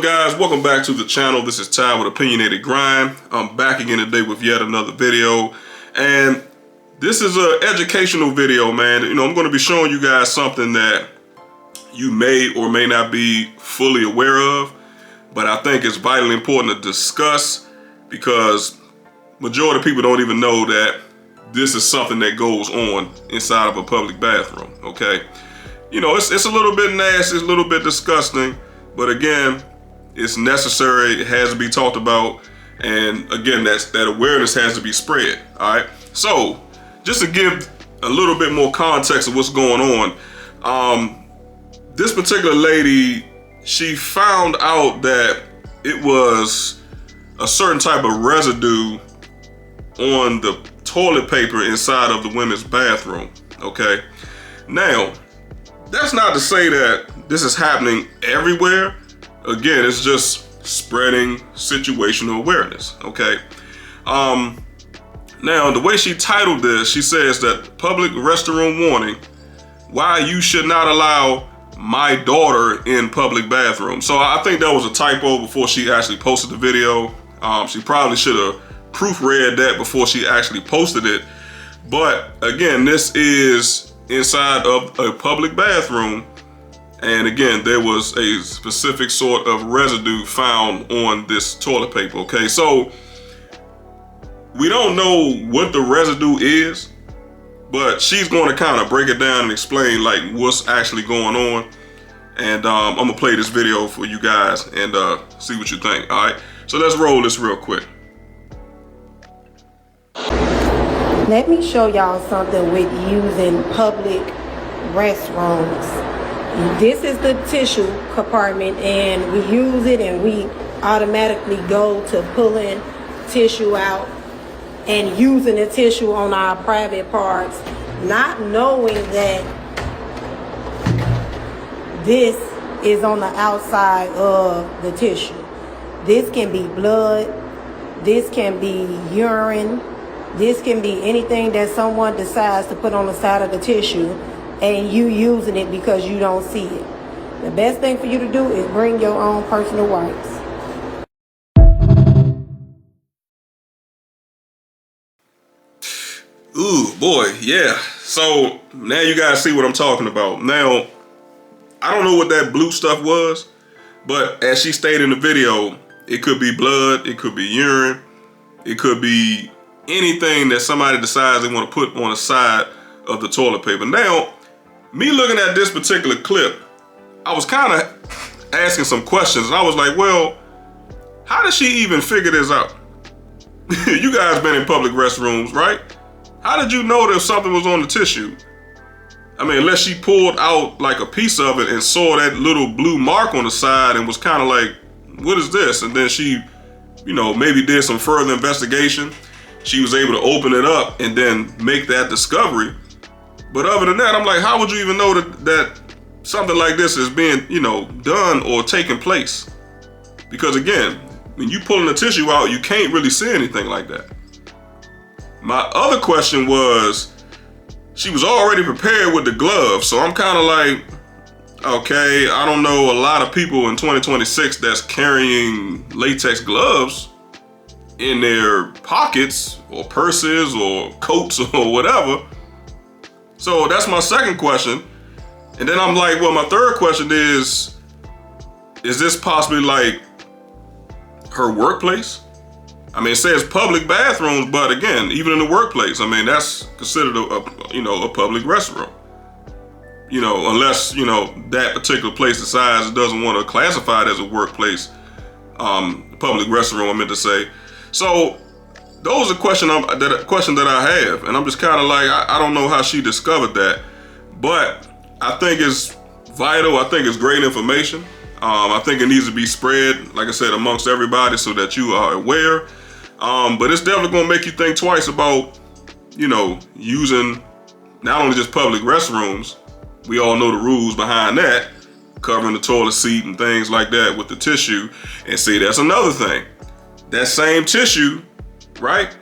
Guys, welcome back to the channel. This is Ty with Opinionated Grind. I'm back again today with yet another video, and this is an educational video, man. I'm going to be showing you guys something that you may or may not be fully aware of, but I think it's vitally important to discuss because majority of people don't even know that this is something that goes on inside of a public bathroom. Okay, it's a little bit nasty, it's a little bit disgusting, but again, it's necessary. It has to be talked about, and again, that awareness has to be spread. All right. So, just to give a little bit more context of what's going on, this particular lady, she found out that it was a certain type of residue on the toilet paper inside of the women's bathroom. Okay. Now, that's not to say that this is happening everywhere. Again, it's just spreading situational awareness, okay? Now, the way she titled this, she says that public restroom warning, why you should not allow my daughter in public bathroom. So I think that was a typo before she actually posted the video. She probably should have proofread that before she actually posted it. But again, this is inside of a public bathroom. And again, there was a specific sort of residue found on this toilet paper, okay? So we don't know what the residue is, but she's going to kind of break it down and explain like what's actually going on. And I'm gonna play this video for you guys and see what you think, all right? So let's roll this real quick. Let me show y'all something with using public restrooms. This is the tissue compartment, and we use it and we automatically go to pulling tissue out and using the tissue on our private parts, not knowing that this is on the outside of the tissue. This can be blood, this can be urine, this can be anything that someone decides to put on the side of the tissue, and you using it because you don't see it. The best thing for you to do is bring your own personal wipes. Ooh, boy, yeah. So now you guys see what I'm talking about. Now, I don't know what that blue stuff was, but as she stated in the video, it could be blood, it could be urine, it could be anything that somebody decides they want to put on the side of the toilet paper. Now, me looking at this particular clip, I was kind of asking some questions, and I was like, well, how did she even figure this out? You guys been in public restrooms, right? How did you know that something was on the tissue? I mean, unless she pulled out like a piece of it and saw that little blue mark on the side and was kind of like, what is this? And then she, maybe did some further investigation. She was able to open it up and then make that discovery. But other than that, I'm like, how would you even know that something like this is being, done or taking place? Because again, when you pulling the tissue out, you can't really see anything like that. My other question was, she was already prepared with the gloves. So I'm kind of like, okay, I don't know a lot of people in 2026 that's carrying latex gloves in their pockets or purses or coats or whatever. So that's my second question. And then I'm like, well, my third question is this possibly like her workplace? I mean, it says public bathrooms, but again, even in the workplace, I mean, that's considered a public restroom. Unless, that particular place decides it doesn't want to classify it as a workplace, public restroom, I meant to say. So those are questions that I have, and I'm just kind of like, I don't know how she discovered that, but I think it's vital. I think it's great information. I think it needs to be spread, like I said, amongst everybody so that you are aware. But it's definitely going to make you think twice about, using not only just public restrooms. We all know the rules behind that, covering the toilet seat and things like that with the tissue. And see, that's another thing. That same tissue, right?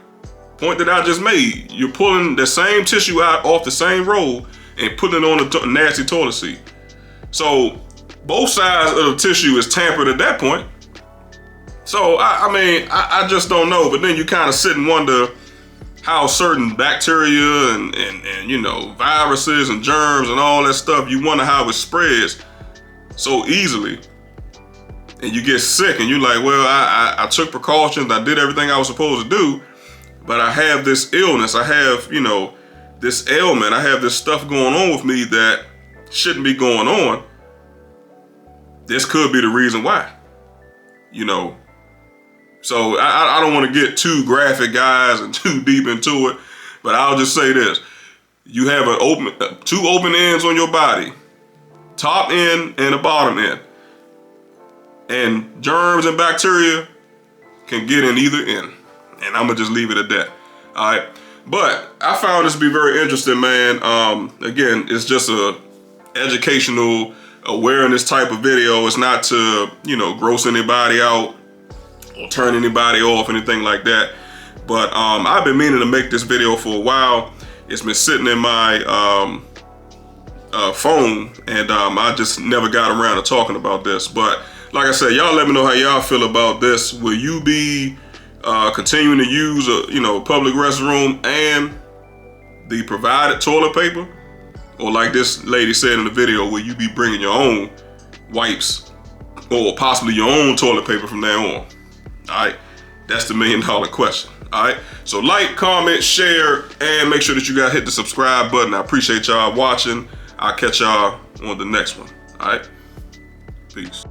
Point that I just made. You're pulling the same tissue out off the same roll and putting it on a nasty toilet seat. So both sides of the tissue is tampered at that point. So, I mean, I just don't know. But then you kind of sit and wonder how certain bacteria and you know, viruses and germs and all that stuff, you wonder how it spreads so easily. And you get sick and you're like, well, I took precautions, I did everything I was supposed to do, but I have this illness, I have, you know, this ailment, I have this stuff going on with me that shouldn't be going on. This could be the reason why, you know. So I don't want to get too graphic, guys, and too deep into it, but I'll just say this. You have two open ends on your body, top end and a bottom end. And germs and bacteria can get in either end. And I'm gonna just leave it at that. All right. But I found this to be very interesting, man. Again, it's just a educational awareness type of video. It's not to, you know, gross anybody out or turn anybody off, anything like that. But I've been meaning to make this video for a while. It's been sitting in my phone, and I just never got around to talking about this. But like I said, y'all let me know how y'all feel about this. Will you be continuing to use a, you know, public restroom and the provided toilet paper? Or like this lady said in the video, will you be bringing your own wipes or possibly your own toilet paper from now on? All right, that's the $1 million question. All right, so like, comment, share, and make sure that you guys hit the subscribe button. I appreciate y'all watching. I'll catch y'all on the next one. All right, peace.